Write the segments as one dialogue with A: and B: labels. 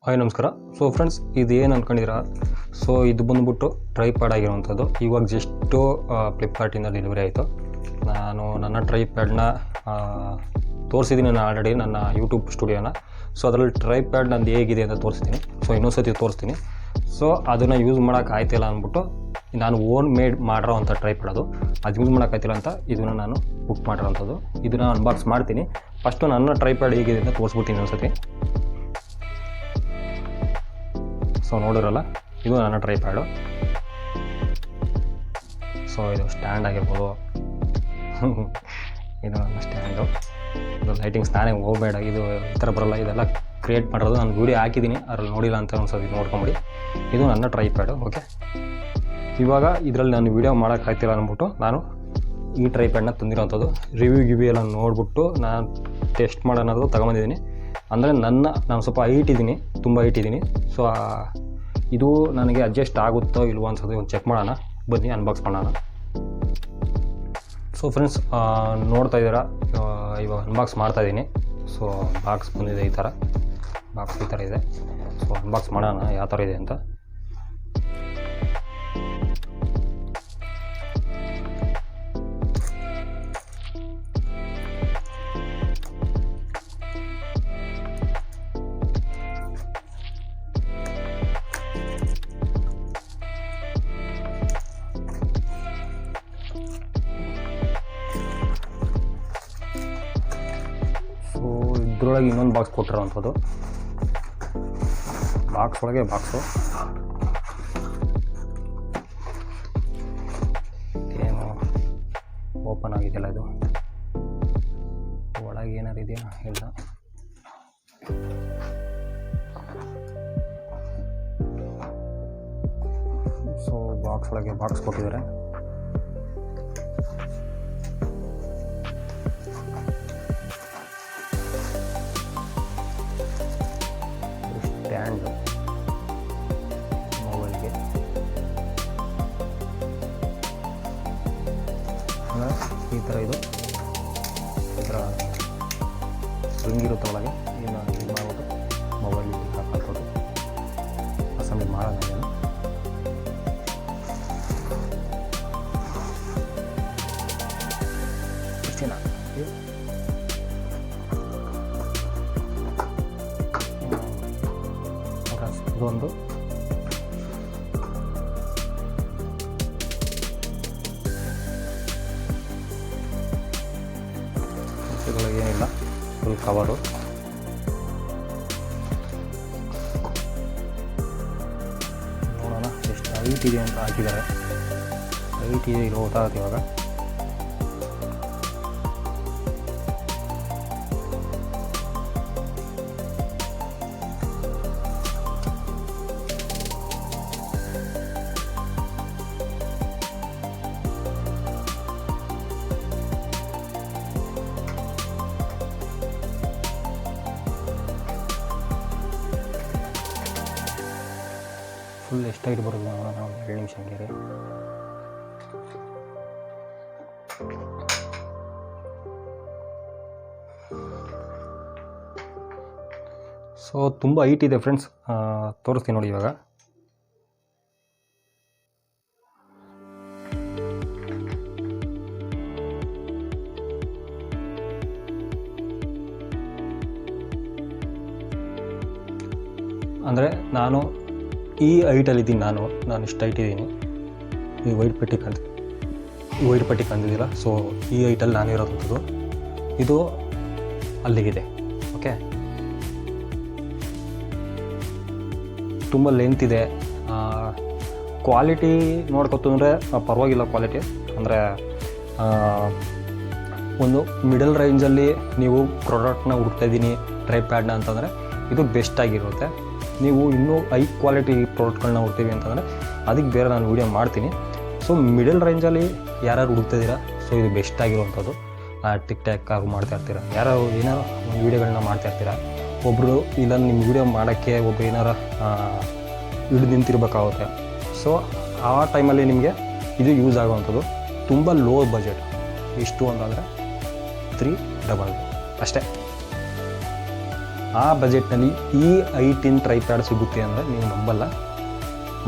A: Hi ನಮಸ್ಕಾರ. So friends, ಇದು ಏನು ಅಂದ್ಕೊಂಡಿದ್ದೀರಾ? ಸೊ ಇದು ಬಂದುಬಿಟ್ಟು ಟ್ರೈಪ್ಯಾಡ್ ಆಗಿರುವಂಥದ್ದು. ಇವಾಗ ಜಸ್ಟು ಫ್ಲಿಪ್ಕಾರ್ಟಿಂದ ಡೆಲಿವರಿ ಆಯಿತು. ನಾನು ನನ್ನ ಟ್ರೈಪ್ಯಾಡ್ನ ತೋರಿಸಿದ್ದೀನಿ ನಾನು ಆಲ್ರೆಡಿ ನನ್ನ ಯೂಟ್ಯೂಬ್ ಸ್ಟುಡಿಯೋನ. ಸೊ ಅದರಲ್ಲಿ ಟ್ರೈಪ್ಯಾಡ್ ನಂದು ಹೇಗಿದೆ ಅಂತ ತೋರಿಸ್ತೀನಿ. ಸೊ ಇನ್ನೊಂದು ಸತಿ ತೋರಿಸ್ತೀನಿ. ಸೊ ಅದನ್ನು ಯೂಸ್ ಮಾಡೋಕ್ಕಾಯ್ತಿಲ್ಲ ಅಂದ್ಬಿಟ್ಟು ನಾನು ಓನ್ ಮೇಡ್ ಮಾಡಿರೋ ಅಂಥ ಟ್ರೈಪ್ಯಾಡ್ ಅದು ಯೂಸ್ ಮಾಡೋಕ್ಕಾಯ್ತಿಲ್ಲ ಅಂತ ಇದನ್ನು ನಾನು ಬುಕ್ ಮಾಡಿರೋವಂಥದ್ದು. ಇದನ್ನು ಅನ್ಬಾಕ್ಸ್ ಮಾಡ್ತೀನಿ. ಫಸ್ಟು ನನ್ನ ಟ್ರೈಪ್ಯಾಡ್ ಹೇಗಿದೆ ಅಂತ ತೋರಿಸ್ಬಿಡ್ತೀನಿ ಒಂದ್ಸತಿ. ಸೊ ನೋಡಿರಲ್ಲ, ಇದು ನನ್ನ ಟ್ರೈಪ್ಯಾಡು. ಸೊ ಇದು ಸ್ಟ್ಯಾಂಡ್ ಆಗಿರ್ಬೋದು. ಇದು ನನ್ನ ಸ್ಟ್ಯಾಂಡು. ಇದು ಲೈಟಿಂಗ್ಸ್ ನಾನೇ ಹೋಗಬೇಡ, ಇದು ಈ ಥರ ಬರೋಲ್ಲ. ಇದೆಲ್ಲ ಕ್ರಿಯೇಟ್ ಮಾಡಿರೋದು ನಾನು ವೀಡಿಯೋ ಹಾಕಿದ್ದೀನಿ, ಅದ್ರಲ್ಲಿ ನೋಡಿಲ್ಲ ಅಂತ ಒಂದ್ಸತಿ ನೋಡ್ಕೊಂಬಿಡಿ. ಇದು ನನ್ನ ಟ್ರೈಪ್ಯಾಡು. ಓಕೆ, ಇವಾಗ ಇದರಲ್ಲಿ ನಾನು ವೀಡಿಯೋ ಮಾಡೋಕ್ಕಾಗ್ತಿಲ್ಲ ಅಂದ್ಬಿಟ್ಟು ನಾನು ಈ ಟ್ರೈಪ್ಯಾಡ್ನ ತಂದಿರೋವಂಥದ್ದು. ರಿವ್ಯೂ ಎಲ್ಲ ನೋಡಿಬಿಟ್ಟು ನಾನು ಟೆಸ್ಟ್ ಮಾಡೋಣದು ತೊಗೊಂಬಂದಿದ್ದೀನಿ. ಅಂದರೆ ನಾನು ಸ್ವಲ್ಪ ಹೈಟ್ ಇದ್ದೀನಿ, ತುಂಬ ಹೈಟ್ ಇದ್ದೀನಿ. ಸೊ ಇದು ನನಗೆ ಅಡ್ಜಸ್ಟ್ ಆಗುತ್ತೋ ಇಲ್ವೋ ಅನ್ಸೋದು ಒಂದು ಚೆಕ್ ಮಾಡೋಣ. ಬನ್ನಿ ಅನ್ಬಾಕ್ಸ್ ಮಾಡೋಣ. ಸೊ ಫ್ರೆಂಡ್ಸ್, ನೋಡ್ತಾ ಇದ್ದೀರಾ, ಇವಾಗ ಅನ್ಬಾಕ್ಸ್ ಮಾಡ್ತಾಯಿದ್ದೀನಿ. ಸೊ ಬಾಕ್ಸ್ ಬಂದಿದೆ, ಈ ಥರ ಬಾಕ್ಸ್ ಈ ಥರ ಇದೆ. ಸೊ ಅನ್ಬಾಕ್ಸ್ ಮಾಡೋಣ ಯಾವ ಥರ ಇದೆ ಅಂತ. ಇದರೊಳಗೆ ಇನ್ನೊಂದು ಬಾಕ್ಸ್ ಕೊಟ್ಟಿರೋವಂಥದ್ದು. ಬಾಕ್ಸ್ ಒಳಗೆ ಬಾಕ್ಸು ಏನು ಓಪನ್ ಆಗಿದೆಯಲ್ಲ, ಇದು ಒಳಗೆ ಏನಾರು ಇದೆಯಾ ಇಲ್ಲ. ಸೊ ಬಾಕ್ಸ್ ಒಳಗೆ ಬಾಕ್ಸ್ ಕೊಟ್ಟಿದ್ದಾರೆ. ಸ್ಟ್ಯಾಂಡ್ ಮೊಬೈಲ್ಗೆ ಈ ಥರ ಇದು ಈ ಥರ ಸ್ಪ್ರಿಂಗ್ ಇರುತ್ತೆ ಒಳಗೆ. ಇನ್ನು ಇದು ಮಾಡ್ಬಿಟ್ಟು ಮೊಬೈಲ್ ಹಾಕೊಂಡು ಅಸೆಂಬ್ಲಿ ಮಾಡೋಣ. ಇಷ್ಟೇನಾ? ಇದೊಂದು ಏನಿಲ್ಲ, ಫುಲ್ ಕವರು. ನೋಡೋಣ ಎಷ್ಟು ಹೈಟ್ ಇದೆ ಅಂತ ಹಾಕಿದ್ದಾರೆ. ಹೈಟ್ ಇದೆ, ಇಲ್ಲಿ ಗೊತ್ತಾಗುತ್ತೆ ಇವಾಗ. ಫುಲ್ ಎಷ್ಟು ಹೈಟ್ ಬರೋದು ನೋಡೋಣ, ಒಂದು 2 ನಿಮಿಷ ಹಂಗೆ. ಸೊ ತುಂಬ ಹೈಟ್ ಇದೆ ಫ್ರೆಂಡ್ಸ್, ತೋರಿಸ್ತೀನಿ ನೋಡಿ ಇವಾಗ. ಅಂದರೆ ನಾನು ಈ ಹೈಟಲ್ಲಿದ್ದೀನಿ, ನಾನು ಇಷ್ಟು ಹೈಟ್ ಇದ್ದೀನಿ. ಈ ವೈಟ್ ಪಟ್ಟಿ ಕಂದಿದ್ದೀರ. ಸೊ ಈ ಹೈಟಲ್ಲಿ ನಾನು ಇರೋವಂಥದ್ದು. ಇದು ಅಲ್ಲಿಗಿದೆ. ಓಕೆ, ತುಂಬ ಲೆಂತ್ ಇದೆ. ಕ್ವಾಲಿಟಿ ನೋಡ್ಕೊತಂದರೆ ಪರವಾಗಿಲ್ಲ ಕ್ವಾಲಿಟಿ. ಅಂದರೆ ಒಂದು ಮಿಡಲ್ ರೇಂಜಲ್ಲಿ ನೀವು ಪ್ರಾಡಕ್ಟ್ನ ಹುಡ್ತಾಯಿದ್ದೀನಿ ಟ್ರೈಪ್ಯಾಡ್ನ ಅಂತಂದರೆ ಇದು ಬೆಸ್ಟಾಗಿರುತ್ತೆ. ನೀವು ಇನ್ನೂ ಹೈ ಕ್ವಾಲಿಟಿ ಪ್ರಾಡಕ್ಟ್ಗಳನ್ನ ಹುಡ್ತೀವಿ ಅಂತಂದರೆ ಅದಕ್ಕೆ ಬೇರೆ ನಾನು ವೀಡಿಯೋ ಮಾಡ್ತೀನಿ. ಸೊ ಮಿಡಲ್ ರೇಂಜಲ್ಲಿ ಯಾರು ಹುಡುಕ್ತಿದ್ದೀರಾ, ಸೊ ಇದು ಬೆಸ್ಟಾಗಿರುವಂಥದ್ದು. ಟಿಕ್ ಟಾಕ್ ಮಾಡ್ತಾಯಿರ್ತೀರ, ಯಾರೋ ಏನಾರು ವೀಡಿಯೋಗಳನ್ನ ಮಾಡ್ತಾಯಿರ್ತೀರ. ಒಬ್ಬರು ಇಲ್ಲ ನಿಮ್ಮ ವೀಡಿಯೋ ಮಾಡೋಕ್ಕೆ ಒಬ್ಬರು ಏನಾರು ಹಿಡಿದು ನಿಂತಿರ್ಬೇಕಾಗುತ್ತೆ. ಸೊ ಆ ಟೈಮಲ್ಲಿ ನಿಮಗೆ ಇದು ಯೂಸ್ ಆಗುವಂಥದ್ದು. ತುಂಬ ಲೋ ಬಜೆಟ್. ಎಷ್ಟು ಅಂತಂದರೆ 300 ಅಷ್ಟೇ. ಆ ಬಜೆಟ್ನಲ್ಲಿ ಈ ಐಟಿನ್ ಟ್ರೈಪ್ಯಾಡ್ ಸಿಗುತ್ತೆ ಅಂದರೆ ನೀವು ನಂಬಲ್ಲ.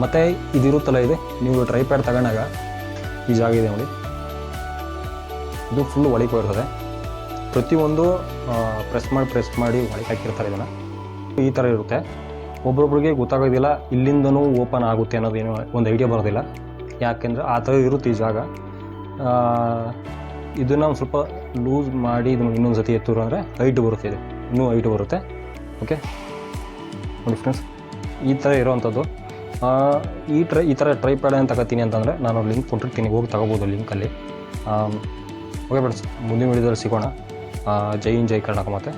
A: ಮತ್ತು ಇದಿರುತ್ತಲ್ಲ ಇದೆ, ನೀವು ಟ್ರೈಪ್ಯಾಡ್ ತಗೊಂಡಾಗ ಈ ಜಾಗ ಇದೆ ನೋಡಿ, ಇದು ಫುಲ್ಲು ಒಳಗೆ ಹೋಗಿರ್ತದೆ. ಪ್ರತಿಯೊಂದು ಪ್ರೆಸ್ ಮಾಡಿ ಒಳಗೆ ಹಾಕಿರ್ತಾರೆ ಇದನ್ನು. ಈ ಥರ ಇರುತ್ತೆ. ಒಬ್ರೊಬ್ರಿಗೆ ಗೊತ್ತಾಗೋದಿಲ್ಲ, ಇಲ್ಲಿಂದನೂ ಓಪನ್ ಆಗುತ್ತೆ ಅನ್ನೋದೇನು ಒಂದು ಐಡಿಯಾ ಬರೋದಿಲ್ಲ. ಯಾಕೆಂದರೆ ಆ ಥರ ಇರುತ್ತೆ ಈ ಜಾಗ. ಇದನ್ನು ಒಂದು ಸ್ವಲ್ಪ ಲೂಸ್ ಮಾಡಿ ಇದನ್ನು ಇನ್ನೊಂದು ಸತಿ ಎತ್ತೂರು ಅಂದರೆ ಹೈಟ್ ಬರುತ್ತೆ, ಇದು ಇನ್ನೂ ಹೈಟ್ ಬರುತ್ತೆ. ಓಕೆ ನೋಡಿ ಫ್ರೆಂಡ್ಸ್, ಈ ಥರ ಇರೋವಂಥದ್ದು. ಈ ಥರ ಟ್ರೈಪ್ಯಾಡ್ ಏನು ತಗೋತೀನಿ ಅಂತಂದರೆ ನಾನು ಲಿಂಕ್ ಕೊಟ್ಟಿರ್ತೀನಿ, ಹೋಗಿ ತಗೋಬೋದು ಲಿಂಕಲ್ಲಿ. ಓಕೆ ಫ್ರೆಂಡ್ಸ್, ಮುಂದಿನ ವಿಡಿಯೋದಲ್ಲಿ ಸಿಗೋಣ. ಜೈ ಹಿಂದ್, ಜೈ ಕರ್ನಾಟಕ. ಮತ್ತು